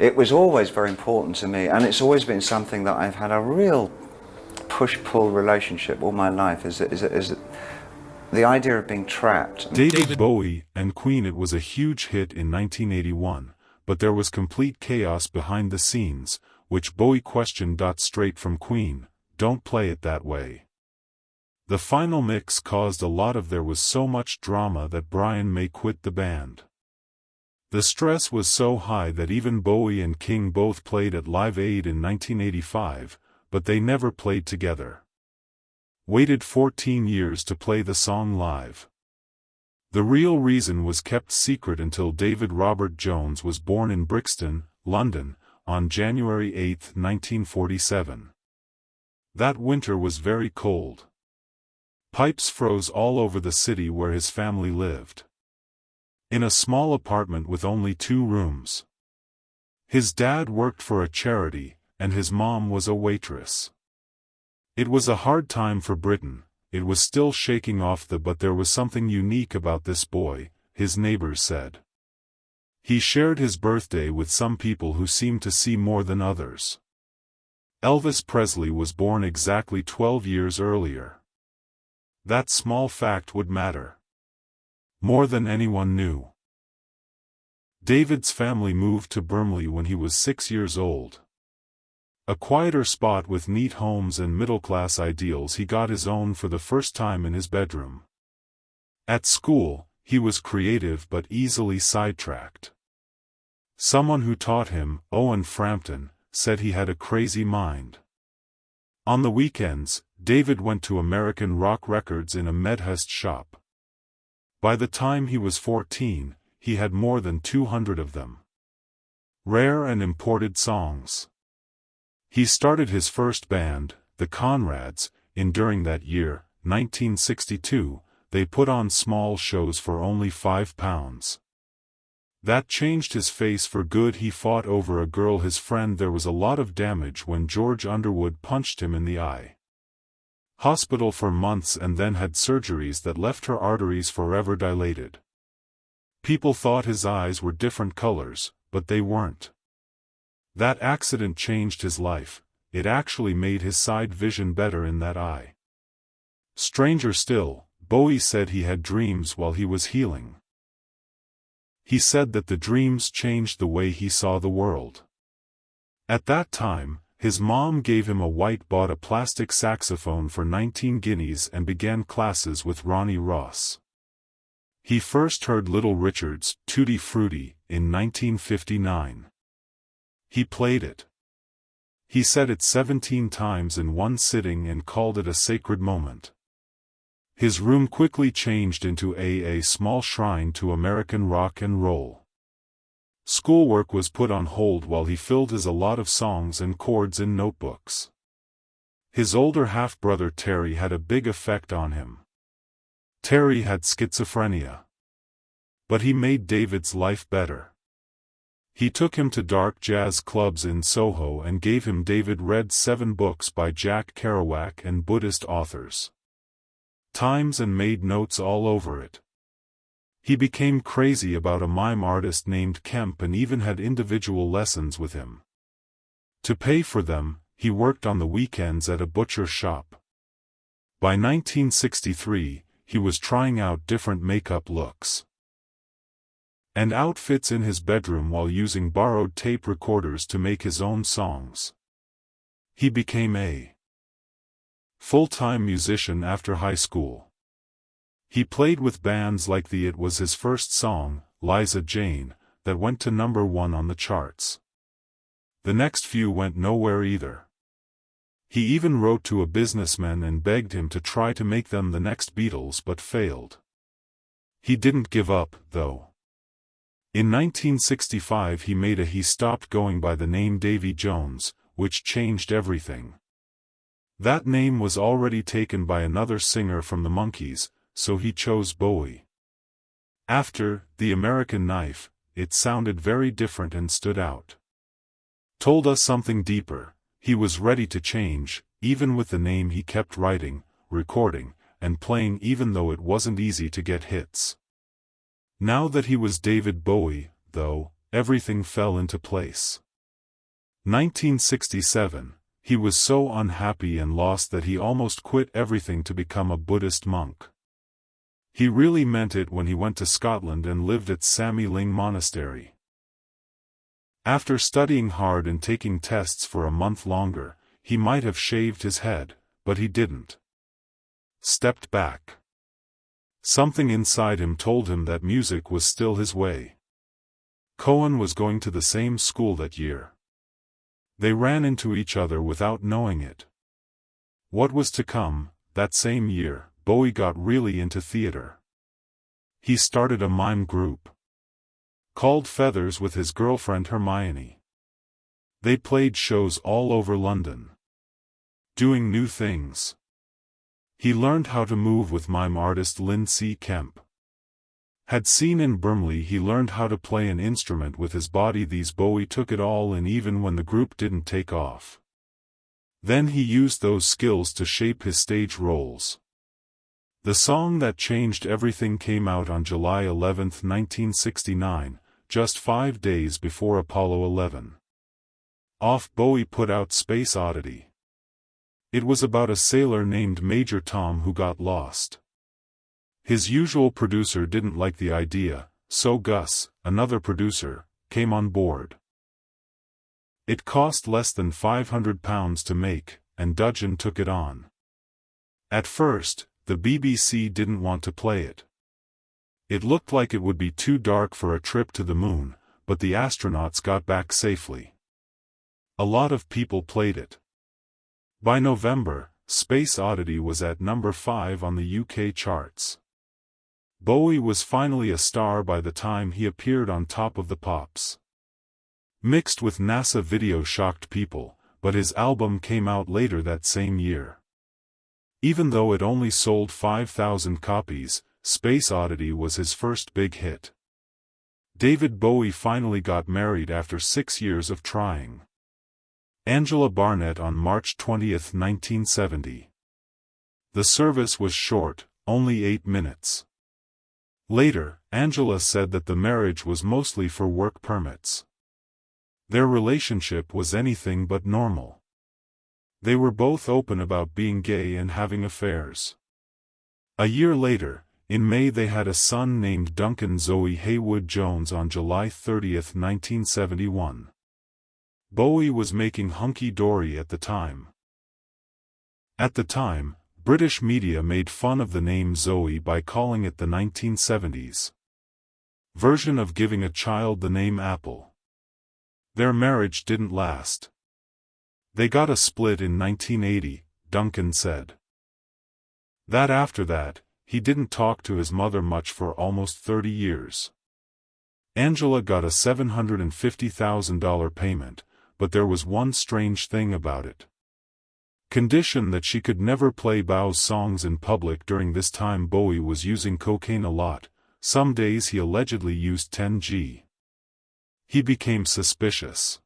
it was always very important to me, and it's always been something that I've had a real push-pull relationship all my life, is the idea of being trapped. David Bowie and Queen. It was a huge hit in 1981, but there was complete chaos behind the scenes, which Bowie questioned. Straight from Queen, "Don't play it that way." The final mix caused a lot of there was so much drama that Brian May quit the band. The stress was so high that even Bowie and King both played at Live Aid in 1985, but they never played together. Waited 14 years to play the song live. The real reason was kept secret until David Robert Jones was born in Brixton, London, on January 8, 1947. That winter was very cold. Pipes froze all over the city where his family lived. In a small apartment with only 2 rooms. His dad worked for a charity, and his mom was a waitress. It was a hard time for Britain. It was still shaking off but there was something unique about this boy, his neighbors said. He shared his birthday with some people who seemed to see more than others. Elvis Presley was born exactly 12 years earlier. That small fact would matter. More than anyone knew. David's family moved to Burnley when he was 6 years old. A quieter spot with neat homes and middle-class ideals. He got his own for the first time in his bedroom. At school, he was creative but easily sidetracked. Someone who taught him, Owen Frampton, said he had a crazy mind. On the weekends, David went to American rock records in a Medhurst shop. By the time he was 14, he had more than 200 of them. Rare and imported songs. He started his first band, the Conrads, during that year, 1962, they put on small shows for only £5. That changed his face for good. He fought over a girl, his friend. There was a lot of damage when George Underwood punched him in the eye. Hospital for months and then had surgeries that left her arteries forever dilated. People thought his eyes were different colors, but they weren't. That accident changed his life. It actually made his side vision better in that eye. Stranger still, Bowie said he had dreams while he was healing. He said that the dreams changed the way he saw the world. At that time, his mom gave him bought a plastic saxophone for 19 guineas and began classes with Ronnie Ross. He first heard Little Richard's Tutti Frutti in 1959. He played it. He said it 17 times in one sitting and called it a sacred moment. His room quickly changed into a small shrine to American rock and roll. Schoolwork was put on hold while he filled a lot of songs and chords in notebooks. His older half-brother Terry had a big effect on him. Terry had schizophrenia. But he made David's life better. He took him to dark jazz clubs in Soho and gave him David read 7 books by Jack Kerouac and Buddhist authors. Times and made notes all over it. He became crazy about a mime artist named Kemp and even had individual lessons with him. To pay for them, he worked on the weekends at a butcher shop. By 1963, he was trying out different makeup looks and outfits in his bedroom while using borrowed tape recorders to make his own songs. He became a full-time musician after high school. He played with bands like It was his first song, Liza Jane, that went to #1 on the charts. The next few went nowhere either. He even wrote to a businessman and begged him to try to make them the next Beatles but failed. He didn't give up, though. In 1965 he stopped going by the name Davy Jones, which changed everything. That name was already taken by another singer from the Monkees, so he chose Bowie. After The American Knife, it sounded very different and stood out. Told us something deeper. He was ready to change, even with the name. He kept writing, recording, and playing even though it wasn't easy to get hits. Now that he was David Bowie, though, everything fell into place. 1967, he was so unhappy and lost that he almost quit everything to become a Buddhist monk. He really meant it when he went to Scotland and lived at Sammy Ling Monastery. After studying hard and taking tests for a month longer, he might have shaved his head, but he didn't. Stepped back. Something inside him told him that music was still his way. Cohen was going to the same school that year. They ran into each other without knowing it. What was to come? That same year, Bowie got really into theater. He started a mime group called Feathers with his girlfriend Hermione. They played shows all over London, doing new things. He learned how to move with mime artist Lindsay Kemp. Had seen in Bromley he learned how to play an instrument with his body. These Bowie took it all in even when the group didn't take off. Then he used those skills to shape his stage roles. The song that changed everything came out on July 11, 1969, just 5 days before Apollo 11. Off Bowie put out Space Oddity. It was about a sailor named Major Tom who got lost. His usual producer didn't like the idea, so Gus, another producer, came on board. It cost less than £500 to make, and Dudgeon took it on. At first, the BBC didn't want to play it. It looked like it would be too dark for a trip to the moon, but the astronauts got back safely. A lot of people played it. By November, Space Oddity was at number 5 on the UK charts. Bowie was finally a star by the time he appeared on Top of the Pops. Mixed with NASA video shocked people, but his album came out later that same year. Even though it only sold 5,000 copies, Space Oddity was his first big hit. David Bowie finally got married after 6 years of trying Angela Barnett on March 20, 1970. The service was short, only 8 minutes. Later, Angela said that the marriage was mostly for work permits. Their relationship was anything but normal. They were both open about being gay and having affairs. A year later, in May they had a son named Duncan Zoe Haywood Jones on July 30, 1971. Bowie was making hunky-dory at the time. At the time, British media made fun of the name Zoe by calling it the 1970s version of giving a child the name Apple. Their marriage didn't last. They got a split in 1980, Duncan said. After that, he didn't talk to his mother much for almost 30 years. Angela got a $750,000 payment, but there was one strange thing about it. Condition that she could never play Bow's songs in public. During this time Bowie was using cocaine a lot. Some days he allegedly used 10g. He became suspicious,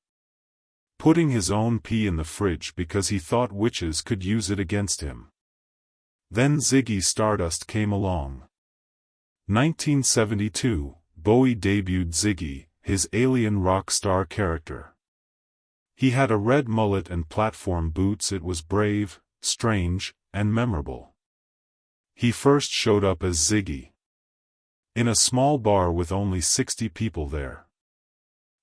putting his own pee in the fridge because he thought witches could use it against him. Then Ziggy Stardust came along. 1972, Bowie debuted Ziggy, his alien rock star character. He had a red mullet and platform boots. It was brave, strange, and memorable. He first showed up as Ziggy in a small bar with only 60 people there.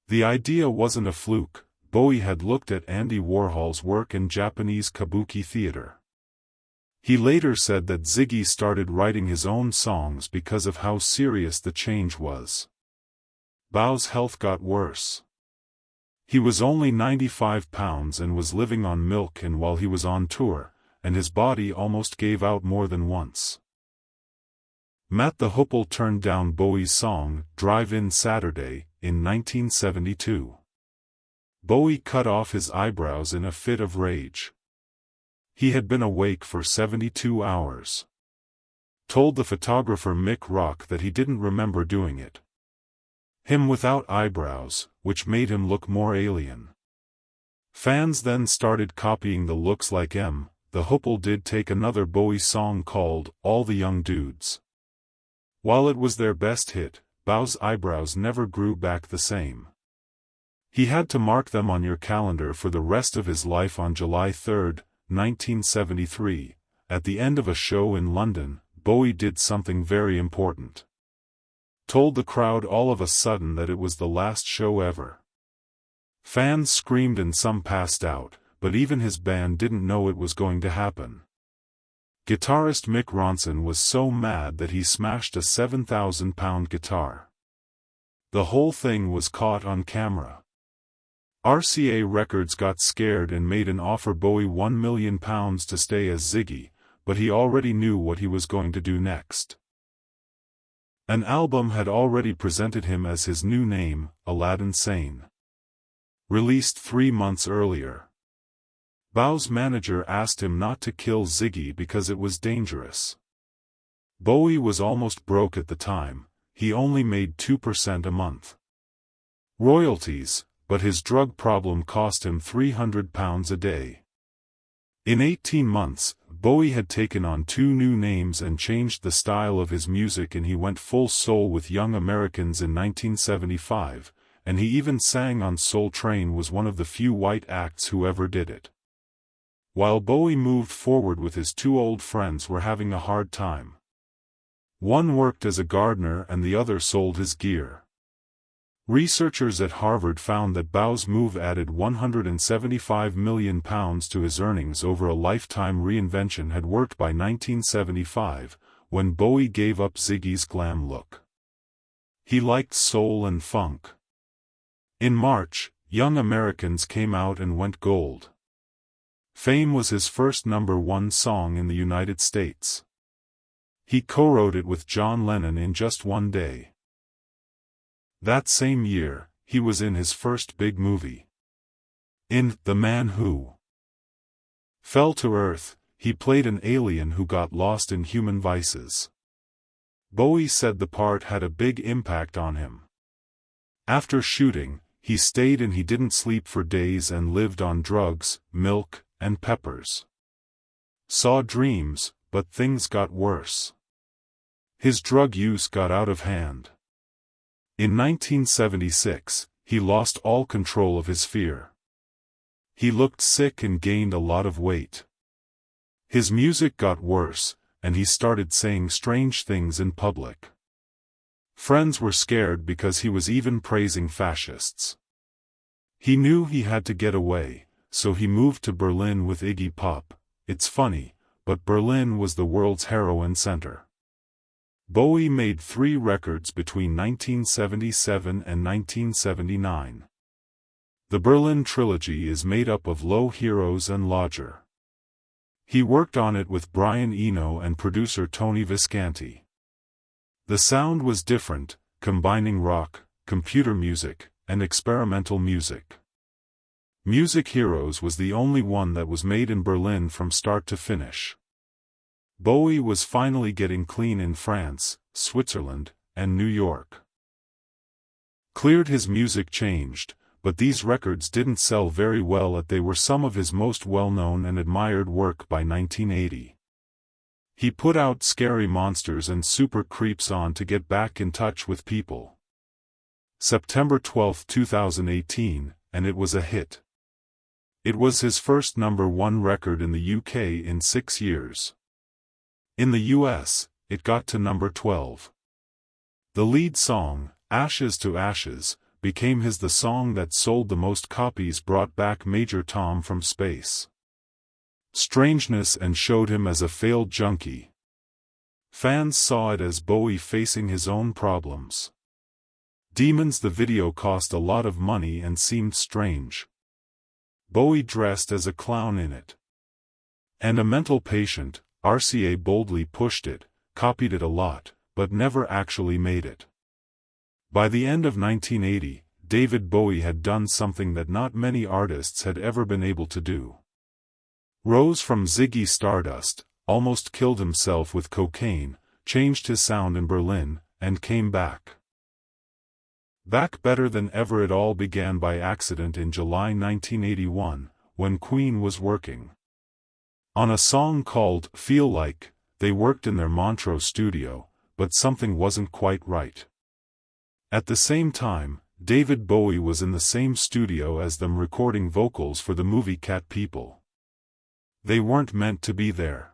The idea wasn't a fluke. Bowie had looked at Andy Warhol's work in Japanese kabuki theater. He later said that Ziggy started writing his own songs because of how serious the change was. Bow's health got worse. He was only 95 pounds and was living on milk and while he was on tour, and his body almost gave out more than once. Matt the Hoople turned down Bowie's song, Drive-In Saturday, in 1972. Bowie cut off his eyebrows in a fit of rage. He had been awake for 72 hours. Told the photographer Mick Rock that he didn't remember doing it. Him without eyebrows, which made him look more alien. Fans then started copying the looks like the Hoople did take another Bowie song called All the Young Dudes. While it was their best hit, Bow's eyebrows never grew back the same. He had to mark them on your calendar for the rest of his life. On July 3, 1973, at the end of a show in London, Bowie did something very important. Told the crowd all of a sudden that it was the last show ever. Fans screamed and some passed out, but even his band didn't know it was going to happen. Guitarist Mick Ronson was so mad that he smashed a 7,000-pound guitar. The whole thing was caught on camera. RCA Records got scared and made an offer Bowie £1 million to stay as Ziggy, but he already knew what he was going to do next. An album had already presented him as his new name, Aladdin Sane. Released 3 months earlier. Bowie's manager asked him not to kill Ziggy because it was dangerous. Bowie was almost broke at the time, he only made 2% a month. Royalties, but his drug problem cost him £300 a day. In 18 months, Bowie had taken on 2 new names and changed the style of his music, and he went full soul with Young Americans in 1975, and he even sang on Soul Train, was one of the few white acts who ever did it. While Bowie moved forward with his 2 old friends were having a hard time. One worked as a gardener and the other sold his gear. Researchers at Harvard found that Bowie's move added £175 million to his earnings over a lifetime. Reinvention had worked by 1975, when Bowie gave up Ziggy's glam look. He liked soul and funk. In March, Young Americans came out and went gold. Fame was his first #1 song in the United States. He co-wrote it with John Lennon in just one day. That same year, he was in his first big movie. In The Man Who Fell to Earth, he played an alien who got lost in human vices. Bowie said the part had a big impact on him. After shooting, he stayed and he didn't sleep for days and lived on drugs, milk, and peppers. Saw dreams, but things got worse. His drug use got out of hand. In 1976, he lost all control of his fear. He looked sick and gained a lot of weight. His music got worse, and he started saying strange things in public. Friends were scared because he was even praising fascists. He knew he had to get away, so he moved to Berlin with Iggy Pop. It's funny, but Berlin was the world's heroin center. Bowie made 3 records between 1977 and 1979. The Berlin trilogy is made up of Low Heroes and Lodger. He worked on it with Brian Eno and producer Tony Visconti. The sound was different, combining rock, computer music, and experimental music. Music Heroes was the only one that was made in Berlin from start to finish. Bowie was finally getting clean in France, Switzerland, and New York. Cleared his music changed, but these records didn't sell very well. They were some of his most well-known and admired work by 1980. He put out Scary Monsters and Super Creeps on to get back in touch with people. September 12, 2018, and it was a hit. It was his first #1 record in the UK in 6 years. In the US, it got to number 12. The lead song, Ashes to Ashes, became the song that sold the most copies, brought back Major Tom from space. Strangeness and showed him as a failed junkie. Fans saw it as Bowie facing his own problems. Demons. The video cost a lot of money and seemed strange. Bowie dressed as a clown in it. And a mental patient. RCA boldly pushed it, copied it a lot, but never actually made it. By the end of 1980, David Bowie had done something that not many artists had ever been able to do. Rose from Ziggy Stardust, almost killed himself with cocaine, changed his sound in Berlin, and came back. Back better than ever. It all began by accident in July 1981, when Queen was working on a song called Feel Like. They worked in their Montreux studio, but something wasn't quite right. At the same time, David Bowie was in the same studio as them recording vocals for the movie Cat People. They weren't meant to be there.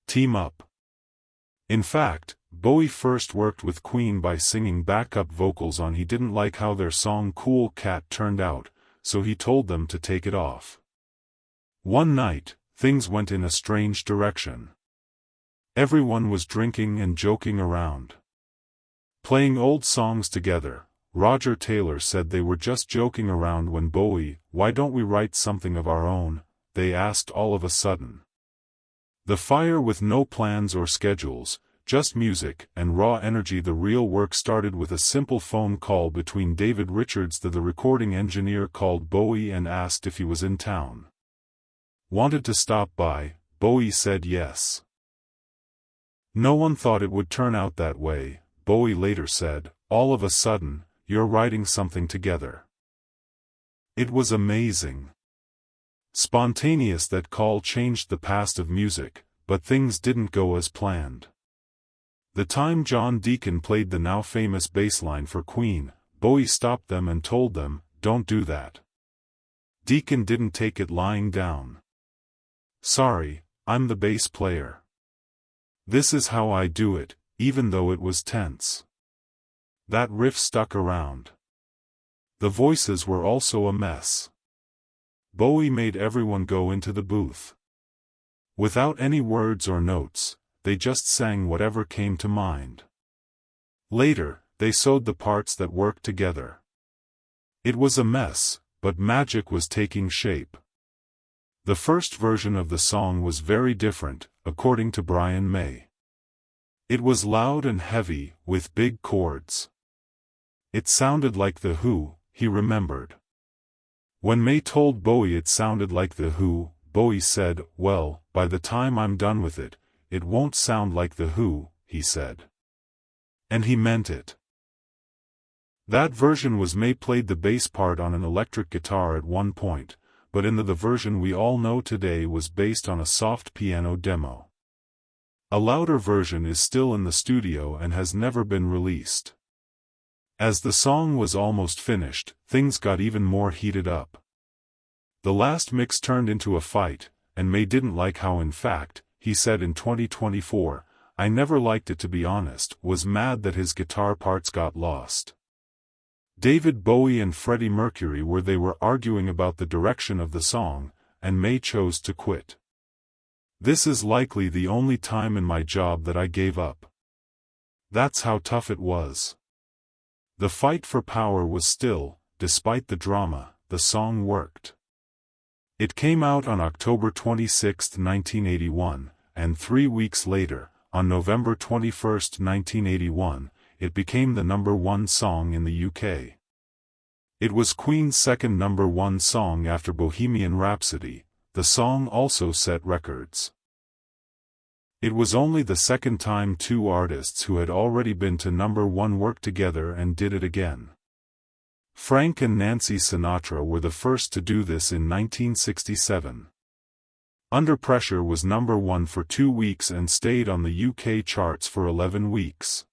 Team up. In fact, Bowie first worked with Queen by singing backup vocals on He didn't like how their song Cool Cat turned out, so he told them to take it off. One night, things went in a strange direction. Everyone was drinking and joking around. Playing old songs together, Roger Taylor said they were just joking around when Bowie, "Why don't we write something of our own?" they asked all of a sudden. The fire with no plans or schedules, just music and raw energy. The real work started with a simple phone call between David Richards, the recording engineer, called Bowie and asked if he was in town. Wanted to stop by, Bowie said yes. No one thought it would turn out that way, Bowie later said. All of a sudden, you're writing something together. It was amazing. Spontaneous. That call changed the past of music, but things didn't go as planned. The time John Deacon played the now famous bass line for Queen, Bowie stopped them and told them, "Don't do that." Deacon didn't take it lying down. "Sorry, I'm the bass player. This is how I do it," even though it was tense. That riff stuck around. The voices were also a mess. Bowie made everyone go into the booth. Without any words or notes, they just sang whatever came to mind. Later, they sewed the parts that worked together. It was a mess, but magic was taking shape. The first version of the song was very different, according to Brian May. It was loud and heavy, with big chords. It sounded like The Who, he remembered. When May told Bowie it sounded like The Who, Bowie said, "Well, by the time I'm done with it, it won't sound like The Who," he said. And he meant it. That version was May played the bass part on an electric guitar at one point, but the version we all know today was based on a soft piano demo. A louder version is still in the studio and has never been released. As the song was almost finished, things got even more heated up. The last mix turned into a fight, and May didn't like how, in fact, he said in 2024, "I never liked it, to be honest," was mad that his guitar parts got lost. David Bowie and Freddie Mercury were arguing about the direction of the song, and May chose to quit. "This is likely the only time in my job that I gave up." That's how tough it was. The fight for power was still, despite the drama, the song worked. It came out on October 26, 1981, and 3 weeks later, on November 21, 1981, it became the #1 song in the UK. It was Queen's second #1 song after Bohemian Rhapsody. The song also set records. It was only the second time two artists who had already been to #1 worked together and did it again. Frank and Nancy Sinatra were the first to do this in 1967. Under Pressure was #1 for 2 weeks and stayed on the UK charts for 11 weeks.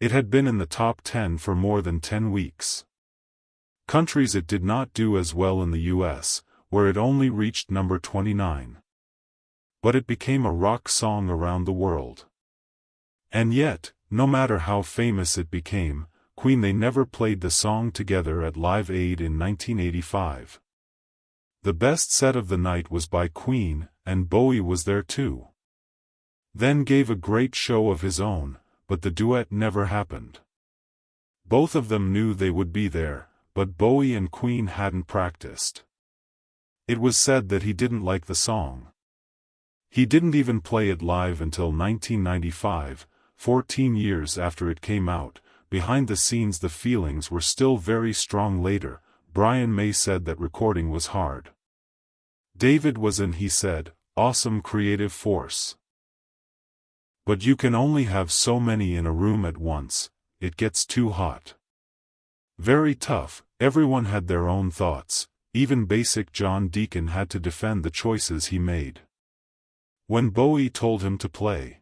It had been in the top 10 for more than 10 weeks. Countries it did not do as well in the US, where it only reached number 29. But it became a rock song around the world. And yet, no matter how famous it became, Queen they never played the song together at Live Aid in 1985. The best set of the night was by Queen, and Bowie was there too. Then gave a great show of his own, but the duet never happened. Both of them knew they would be there, but Bowie and Queen hadn't practiced. It was said that he didn't like the song. He didn't even play it live until 1995, 14 years after it came out. Behind the scenes the feelings were still very strong. Later, Brian May said that recording was hard. David was an, he said, awesome creative force. But you can only have so many in a room at once, it gets too hot. Very tough, everyone had their own thoughts, even basic John Deacon had to defend the choices he made. When Bowie told him to play